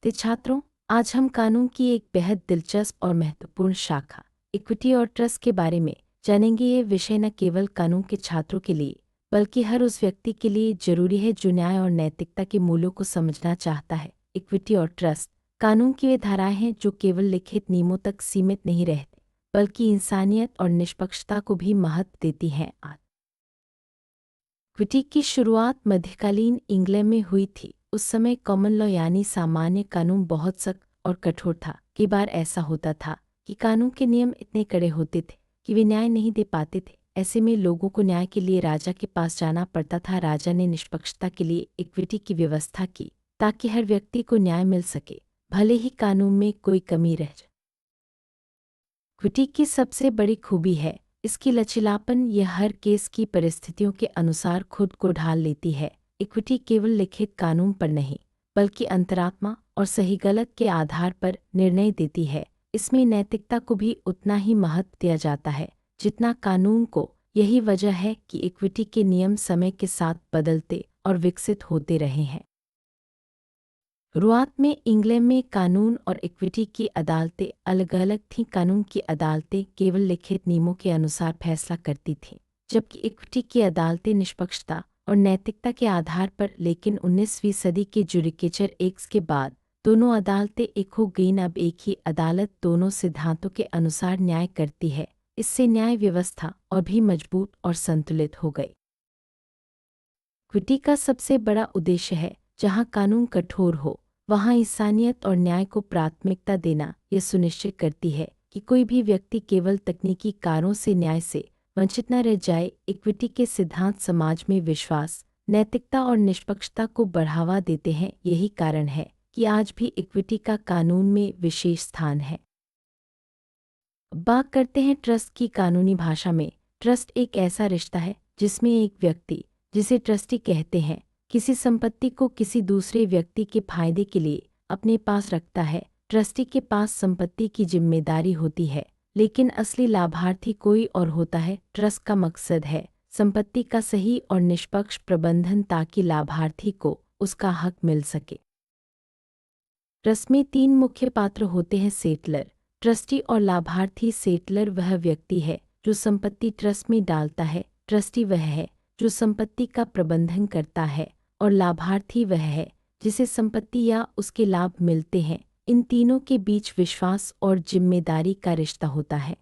नमस्ते छात्रों, आज हम कानून की एक बेहद दिलचस्प और महत्वपूर्ण शाखा इक्विटी और ट्रस्ट के बारे में जानेंगे। ये विषय न केवल कानून के छात्रों के लिए बल्कि हर उस व्यक्ति के लिए जरूरी है जो न्याय और नैतिकता के मूल्यों को समझना चाहता है। इक्विटी और ट्रस्ट कानून की वे धाराएं हैं जो केवल लिखित नियमों तक सीमित नहीं रहती बल्कि इंसानियत और निष्पक्षता को भी महत्व देती हैं। इक्विटी की शुरुआत मध्यकालीन इंग्लैंड में हुई थी। उस समय कॉमन लॉ यानी सामान्य कानून बहुत सख्त और कठोर था। कई बार ऐसा होता था कि कानून के नियम इतने कड़े होते थे कि वे न्याय नहीं दे पाते थे। ऐसे में लोगों को न्याय के लिए राजा के पास जाना पड़ता था। राजा ने निष्पक्षता के लिए इक्विटी की व्यवस्था की ताकि हर व्यक्ति को न्याय मिल सके, भले ही कानून में कोई कमी रह जाए। इक्विटी की सबसे बड़ी खूबी है इसकी लचीलापन। यह हर केस की परिस्थितियों के अनुसार खुद को ढाल लेती है। इक्विटी केवल लिखित कानून पर नहीं बल्कि अंतरात्मा और सही गलत के आधार पर निर्णय देती है। इसमें नैतिकता को भी उतना ही महत्व दिया जाता है जितना कानून को। यही वजह है कि इक्विटी के नियम समय के साथ बदलते और विकसित होते रहे हैं। शुरुआत में इंग्लैंड में कानून और इक्विटी की अदालतें अलग अलग थीं। कानून की अदालतें केवल लिखित नियमों के अनुसार फैसला करती थीं, जबकि इक्विटी की अदालतें निष्पक्षता और नैतिकता के आधार पर। लेकिन 19वीं सदी के जुडिकेचर एक्ट्स के बाद दोनों अदालतें एक हो गईं। अब एक ही अदालत दोनों सिद्धांतों के अनुसार न्याय करती है। इससे न्याय व्यवस्था और भी मजबूत और संतुलित हो गई। इक्विटी का सबसे बड़ा उद्देश्य है जहां कानून कठोर हो वहां इंसानियत और न्याय को प्राथमिकता देना। यह सुनिश्चित करती है कि कोई भी व्यक्ति केवल तकनीकी कारणों से न्याय से वंचित न रह जाए। इक्विटी के सिद्धांत समाज में विश्वास, नैतिकता और निष्पक्षता को बढ़ावा देते हैं। यही कारण है कि आज भी इक्विटी का कानून में विशेष स्थान है। बात करते हैं ट्रस्ट की। कानूनी भाषा में ट्रस्ट एक ऐसा रिश्ता है जिसमें एक व्यक्ति, जिसे ट्रस्टी कहते हैं, किसी संपत्ति को किसी दूसरे व्यक्ति के फायदे के लिए अपने पास रखता है। ट्रस्टी के पास संपत्ति की जिम्मेदारी होती है, लेकिन असली लाभार्थी कोई और होता है। ट्रस्ट का मकसद है संपत्ति का सही और निष्पक्ष प्रबंधन ताकि लाभार्थी को उसका हक मिल सके। ट्रस्ट में 3 मुख्य पात्र होते हैं: सेटलर, ट्रस्टी और लाभार्थी। सेटलर वह व्यक्ति है जो संपत्ति ट्रस्ट में डालता है। ट्रस्टी वह है जो संपत्ति का प्रबंधन करता है और लाभार्थी वह है जिसे संपत्ति या उसके लाभ मिलते हैं। इन तीनों के बीच विश्वास और जिम्मेदारी का रिश्ता होता है।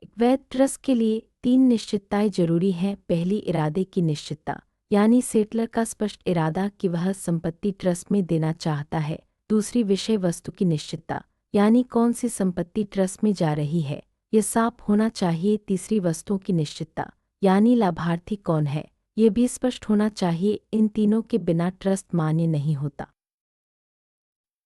एक वैध ट्रस्ट के लिए 3 निश्चितताएं जरूरी हैं। पहली, इरादे की निश्चितता, यानी सेटलर का स्पष्ट इरादा कि वह संपत्ति ट्रस्ट में देना चाहता है। दूसरी, विषय वस्तु की निश्चितता, यानी कौन सी संपत्ति ट्रस्ट में जा रही है, यह साफ होना चाहिए। तीसरी, वस्तुओं की निश्चितता, यानी लाभार्थी कौन है, यह भी स्पष्ट होना चाहिए। इन तीनों के बिना ट्रस्ट मान्य नहीं होता।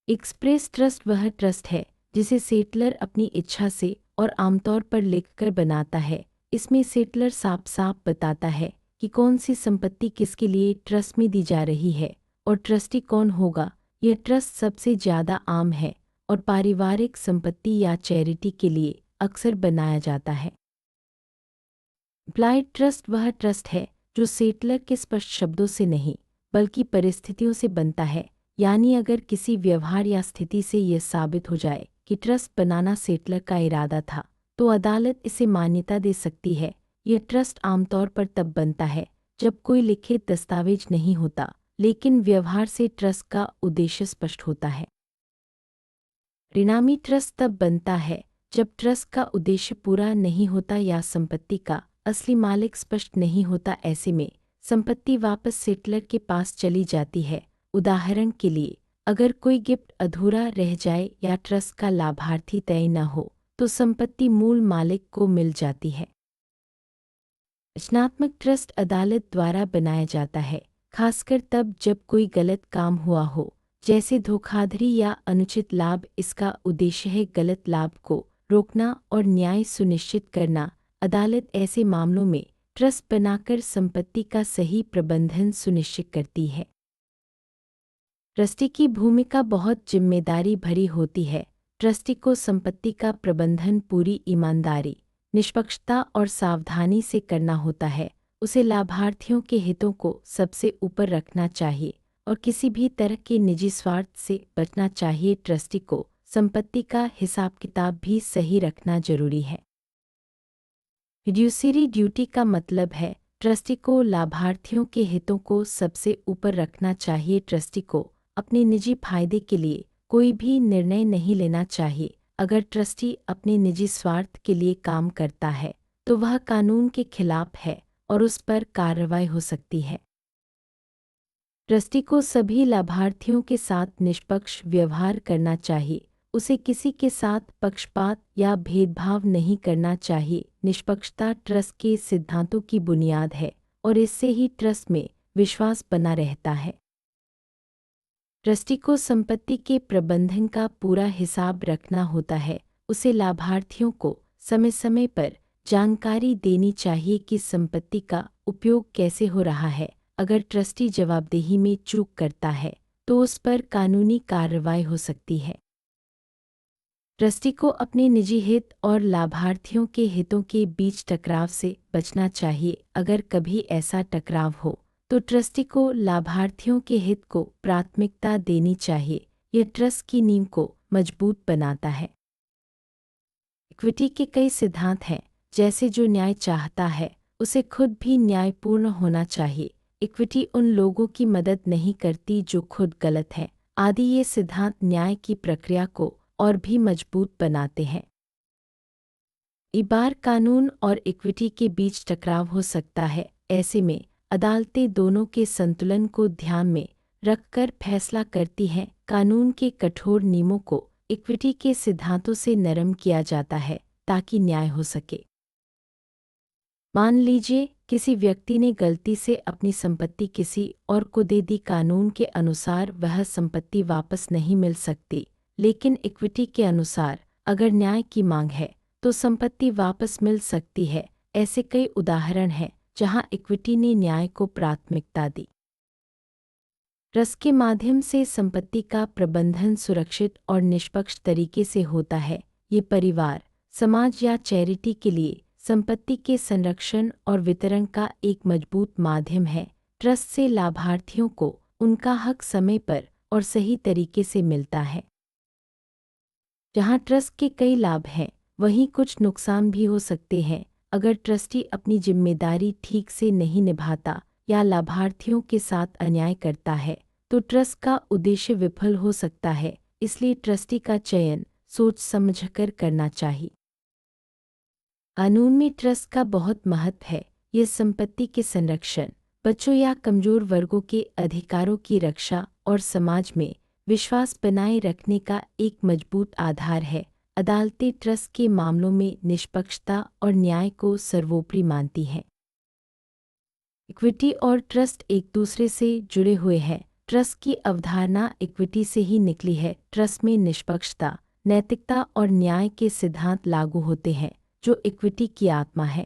एक्सप्रेस ट्रस्ट वह ट्रस्ट है जिसे सेटलर अपनी इच्छा से और आमतौर पर लिखकर बनाता है। इसमें सेटलर साफ साफ बताता है कि कौन सी संपत्ति किसके लिए ट्रस्ट में दी जा रही है और ट्रस्टी कौन होगा। यह ट्रस्ट सबसे ज़्यादा आम है और पारिवारिक संपत्ति या चैरिटी के लिए अक्सर बनाया जाता है। इम्प्लाइड ट्रस्ट वह ट्रस्ट है जो सेटलर के स्पष्ट शब्दों से नहीं बल्कि परिस्थितियों से बनता है। यानी अगर किसी व्यवहार या स्थिति से यह साबित हो जाए कि ट्रस्ट बनाना सेटलर का इरादा था, तो अदालत इसे मान्यता दे सकती है। यह ट्रस्ट आमतौर पर तब बनता है जब कोई लिखित दस्तावेज नहीं होता, लेकिन व्यवहार से ट्रस्ट का उद्देश्य स्पष्ट होता है। परिणामी ट्रस्ट तब बनता है जब ट्रस्ट का उद्देश्य पूरा नहीं होता या संपत्ति का असली मालिक स्पष्ट नहीं होता। ऐसे में संपत्ति वापस सेटलर के पास चली जाती है। उदाहरण के लिए, अगर कोई गिफ्ट अधूरा रह जाए या ट्रस्ट का लाभार्थी तय न हो, तो संपत्ति मूल मालिक को मिल जाती है। रचनात्मक ट्रस्ट अदालत द्वारा बनाया जाता है, खासकर तब जब कोई गलत काम हुआ हो, जैसे धोखाधड़ी या अनुचित लाभ। इसका उद्देश्य है गलत लाभ को रोकना और न्याय सुनिश्चित करना। अदालत ऐसे मामलों में ट्रस्ट बनाकर संपत्ति का सही प्रबंधन सुनिश्चित करती है। ट्रस्टी की भूमिका बहुत जिम्मेदारी भरी होती है। ट्रस्टी को संपत्ति का प्रबंधन पूरी ईमानदारी, निष्पक्षता और सावधानी से करना होता है। उसे लाभार्थियों के हितों को सबसे ऊपर रखना चाहिए और किसी भी तरह के निजी स्वार्थ से बचना चाहिए। ट्रस्टी को संपत्ति का हिसाब किताब भी सही रखना जरूरी है। फिड्यूसरी ड्यूटी का मतलब है ट्रस्टी को लाभार्थियों के हितों को सबसे ऊपर रखना चाहिए। ट्रस्टी को अपने निजी फायदे के लिए कोई भी निर्णय नहीं लेना चाहिए। अगर ट्रस्टी अपने निजी स्वार्थ के लिए काम करता है तो वह कानून के खिलाफ है और उस पर कार्रवाई हो सकती है। ट्रस्टी को सभी लाभार्थियों के साथ निष्पक्ष व्यवहार करना चाहिए। उसे किसी के साथ पक्षपात या भेदभाव नहीं करना चाहिए। निष्पक्षता ट्रस्ट के सिद्धांतों की बुनियाद है और इससे ही ट्रस्ट में विश्वास बना रहता है। ट्रस्टी को संपत्ति के प्रबंधन का पूरा हिसाब रखना होता है। उसे लाभार्थियों को समय समय पर जानकारी देनी चाहिए कि संपत्ति का उपयोग कैसे हो रहा है। अगर ट्रस्टी जवाबदेही में चूक करता है तो उस पर कानूनी कार्रवाई हो सकती है। ट्रस्टी को अपने निजी हित और लाभार्थियों के हितों के बीच टकराव से बचना चाहिए। अगर कभी ऐसा टकराव हो तो ट्रस्टी को लाभार्थियों के हित को प्राथमिकता देनी चाहिए। यह ट्रस्ट की नींव को मजबूत बनाता है। इक्विटी के कई सिद्धांत हैं, जैसे जो न्याय चाहता है उसे खुद भी न्यायपूर्ण होना चाहिए। इक्विटी उन लोगों की मदद नहीं करती जो खुद गलत हैं आदि। ये सिद्धांत न्याय की प्रक्रिया को और भी मजबूत बनाते हैं। कई बार कानून और इक्विटी के बीच टकराव हो सकता है। ऐसे में अदालतें दोनों के संतुलन को ध्यान में रखकर फैसला करती हैं। कानून के कठोर नियमों को इक्विटी के सिद्धांतों से नरम किया जाता है ताकि न्याय हो सके। मान लीजिए किसी व्यक्ति ने गलती से अपनी संपत्ति किसी और को दे दी। कानून के अनुसार वह संपत्ति वापस नहीं मिल सकती, लेकिन इक्विटी के अनुसार अगर न्याय की मांग है तो संपत्ति वापस मिल सकती है। ऐसे कई उदाहरण हैं जहां इक्विटी ने न्याय को प्राथमिकता दी। ट्रस्ट के माध्यम से संपत्ति का प्रबंधन सुरक्षित और निष्पक्ष तरीके से होता है। ये परिवार, समाज या चैरिटी के लिए संपत्ति के संरक्षण और वितरण का एक मजबूत माध्यम है। ट्रस्ट से लाभार्थियों को उनका हक समय पर और सही तरीके से मिलता है। जहां ट्रस्ट के कई लाभ हैं, वहीं कुछ नुकसान भी हो सकते हैं। अगर ट्रस्टी अपनी जिम्मेदारी ठीक से नहीं निभाता या लाभार्थियों के साथ अन्याय करता है तो ट्रस्ट का उद्देश्य विफल हो सकता है। इसलिए ट्रस्टी का चयन सोच समझकर करना चाहिए। कानून में ट्रस्ट का बहुत महत्व है। यह संपत्ति के संरक्षण, बच्चों या कमजोर वर्गों के अधिकारों की रक्षा और समाज में विश्वास बनाए रखने का एक मजबूत आधार है। अदालतें ट्रस्ट के मामलों में निष्पक्षता और न्याय को सर्वोपरि मानती हैं। इक्विटी और ट्रस्ट एक दूसरे से जुड़े हुए हैं। ट्रस्ट की अवधारणा इक्विटी से ही निकली है। ट्रस्ट में निष्पक्षता, नैतिकता और न्याय के सिद्धांत लागू होते हैं जो इक्विटी की आत्मा है।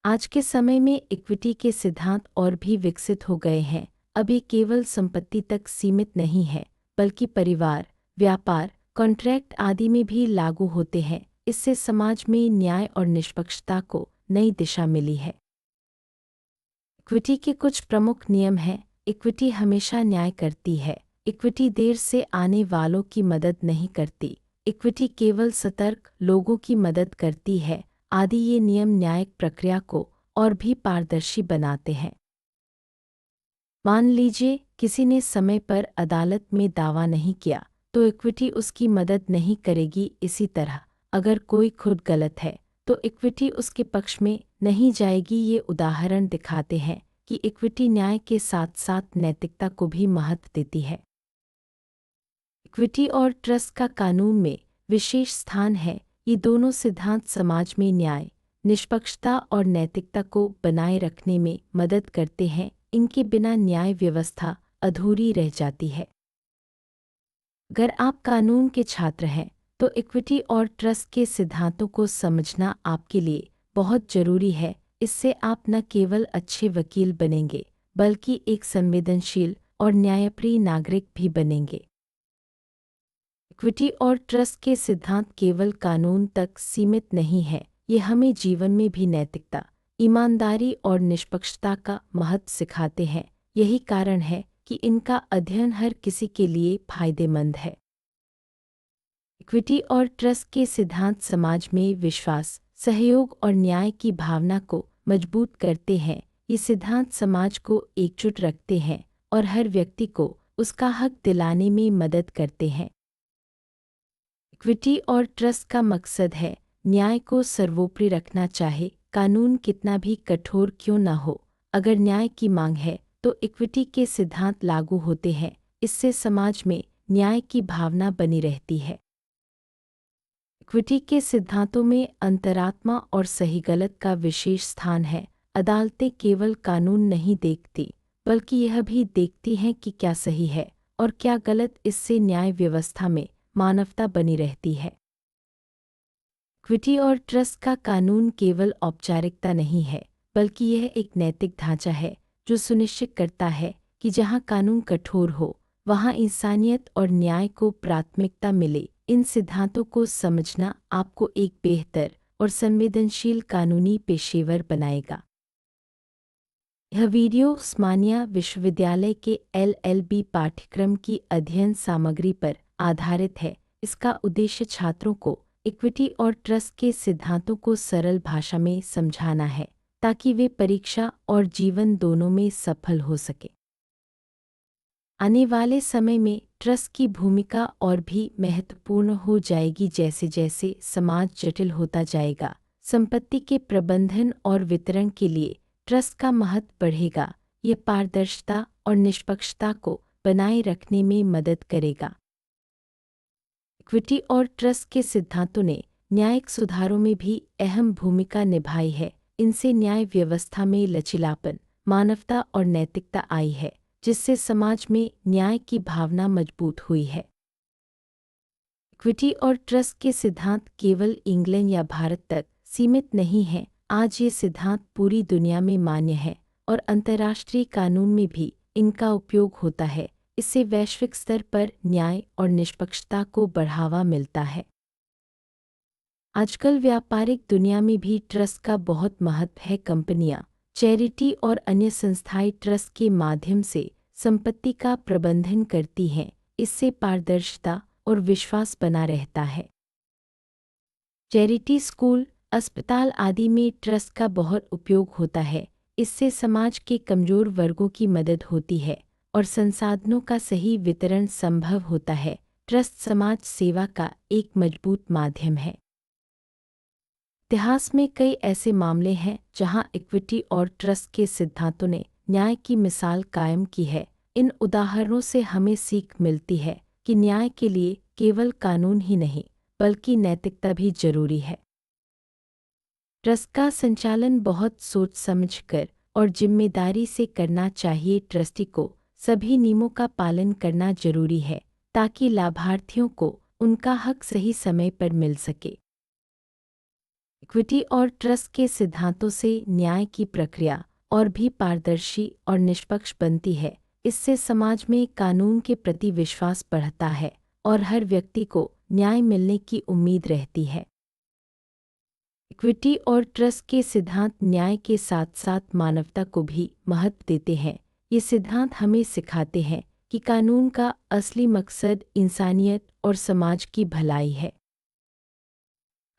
आज के समय में इक्विटी के सिद्धांत और भी विकसित हो गए हैं। अब ये केवल संपत्ति तक सीमित नहीं है, बल्कि परिवार, व्यापार, कॉन्ट्रैक्ट आदि में भी लागू होते हैं। इससे समाज में न्याय और निष्पक्षता को नई दिशा मिली है। इक्विटी के कुछ प्रमुख नियम हैं। इक्विटी हमेशा न्याय करती है। इक्विटी देर से आने वालों की मदद नहीं करती। इक्विटी केवल सतर्क लोगों की मदद करती है आदि। ये नियम न्यायिक प्रक्रिया को और भी पारदर्शी बनाते हैं। मान लीजिए किसी ने समय पर अदालत में दावा नहीं किया तो इक्विटी उसकी मदद नहीं करेगी। इसी तरह अगर कोई खुद गलत है तो इक्विटी उसके पक्ष में नहीं जाएगी। ये उदाहरण दिखाते हैं कि इक्विटी न्याय के साथ साथ नैतिकता को भी महत्व देती है। इक्विटी और ट्रस्ट का कानून में विशेष स्थान है। ये दोनों सिद्धांत समाज में न्याय, निष्पक्षता और नैतिकता को बनाए रखने में मदद करते हैं। इनके बिना न्याय व्यवस्था अधूरी रह जाती है। अगर आप कानून के छात्र हैं तो इक्विटी और ट्रस्ट के सिद्धांतों को समझना आपके लिए बहुत जरूरी है। इससे आप न केवल अच्छे वकील बनेंगे बल्कि एक संवेदनशील और न्यायप्रिय नागरिक भी बनेंगे। इक्विटी और ट्रस्ट के सिद्धांत केवल कानून तक सीमित नहीं है, ये हमें जीवन में भी नैतिकता, ईमानदारी और निष्पक्षता का महत्व सिखाते हैं। यही कारण है कि इनका अध्ययन हर किसी के लिए फायदेमंद है। इक्विटी और ट्रस्ट के सिद्धांत समाज में विश्वास, सहयोग और न्याय की भावना को मजबूत करते हैं। ये सिद्धांत समाज को एकजुट रखते हैं और हर व्यक्ति को उसका हक दिलाने में मदद करते हैं। इक्विटी और ट्रस्ट का मकसद है न्याय को सर्वोपरि रखना, चाहे कानून कितना भी कठोर क्यों न हो। अगर न्याय की मांग है तो इक्विटी के सिद्धांत लागू होते हैं। इससे समाज में न्याय की भावना बनी रहती है। इक्विटी के सिद्धांतों में अंतरात्मा और सही गलत का विशेष स्थान है। अदालतें केवल कानून नहीं देखती, बल्कि यह भी देखती हैं कि क्या सही है और क्या गलत। इससे न्याय व्यवस्था में मानवता बनी रहती है। इक्विटी और ट्रस्ट का कानून केवल औपचारिकता नहीं है, बल्कि यह एक नैतिक ढांचा है जो सुनिश्चित करता है कि जहां कानून कठोर हो, वहां इंसानियत और न्याय को प्राथमिकता मिले। इन सिद्धांतों को समझना आपको एक बेहतर और संवेदनशील कानूनी पेशेवर बनाएगा। यह वीडियो उस्मानिया विश्वविद्यालय के LLB पाठ्यक्रम की अध्ययन सामग्री पर आधारित है। इसका उद्देश्य छात्रों को इक्विटी और ट्रस्ट के सिद्धांतों को सरल भाषा में समझाना है, ताकि वे परीक्षा और जीवन दोनों में सफल हो सके। आने वाले समय में ट्रस्ट की भूमिका और भी महत्वपूर्ण हो जाएगी। जैसे जैसे समाज जटिल होता जाएगा, संपत्ति के प्रबंधन और वितरण के लिए ट्रस्ट का महत्व बढ़ेगा। यह पारदर्शिता और निष्पक्षता को बनाए रखने में मदद करेगा। इक्विटी और ट्रस्ट के सिद्धांतों ने न्यायिक सुधारों में भी अहम भूमिका निभाई है। इनसे न्याय व्यवस्था में लचीलापन, मानवता और नैतिकता आई है, जिससे समाज में न्याय की भावना मजबूत हुई है। इक्विटी और ट्रस्ट के सिद्धांत केवल इंग्लैंड या भारत तक सीमित नहीं हैं। आज ये सिद्धांत पूरी दुनिया में मान्य है और अंतर्राष्ट्रीय कानून में भी इनका उपयोग होता है। इससे वैश्विक स्तर पर न्याय और निष्पक्षता को बढ़ावा मिलता है। आजकल व्यापारिक दुनिया में भी ट्रस्ट का बहुत महत्व है। कंपनियां, चैरिटी और अन्य संस्थाएं ट्रस्ट के माध्यम से संपत्ति का प्रबंधन करती हैं। इससे पारदर्शिता और विश्वास बना रहता है। चैरिटी, स्कूल, अस्पताल आदि में ट्रस्ट का बहुत उपयोग होता है। इससे समाज के कमजोर वर्गों की मदद होती है और संसाधनों का सही वितरण संभव होता है। ट्रस्ट समाज सेवा का एक मजबूत माध्यम है। इतिहास में कई ऐसे मामले हैं जहां इक्विटी और ट्रस्ट के सिद्धांतों ने न्याय की मिसाल कायम की है। इन उदाहरणों से हमें सीख मिलती है कि न्याय के लिए केवल कानून ही नहीं, बल्कि नैतिकता भी जरूरी है। ट्रस्ट का संचालन बहुत सोच समझकर और जिम्मेदारी से करना चाहिए। ट्रस्टी को सभी नियमों का पालन करना जरूरी है, ताकि लाभार्थियों को उनका हक सही समय पर मिल सके। इक्विटी और ट्रस्ट के सिद्धांतों से न्याय की प्रक्रिया और भी पारदर्शी और निष्पक्ष बनती है। इससे समाज में कानून के प्रति विश्वास बढ़ता है और हर व्यक्ति को न्याय मिलने की उम्मीद रहती है। इक्विटी और ट्रस्ट के सिद्धांत न्याय के साथ साथ मानवता को भी महत्व देते हैं। ये सिद्धांत हमें सिखाते हैं कि कानून का असली मकसद इंसानियत और समाज की भलाई है।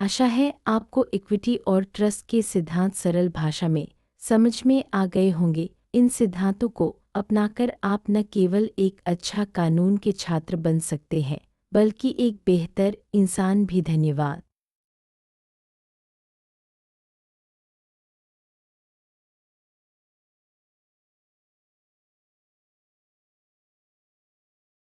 आशा है आपको इक्विटी और ट्रस्ट के सिद्धांत सरल भाषा में समझ में आ गए होंगे। इन सिद्धांतों को अपनाकर आप न केवल एक अच्छा कानून के छात्र बन सकते हैं, बल्कि एक बेहतर इंसान भी। धन्यवाद।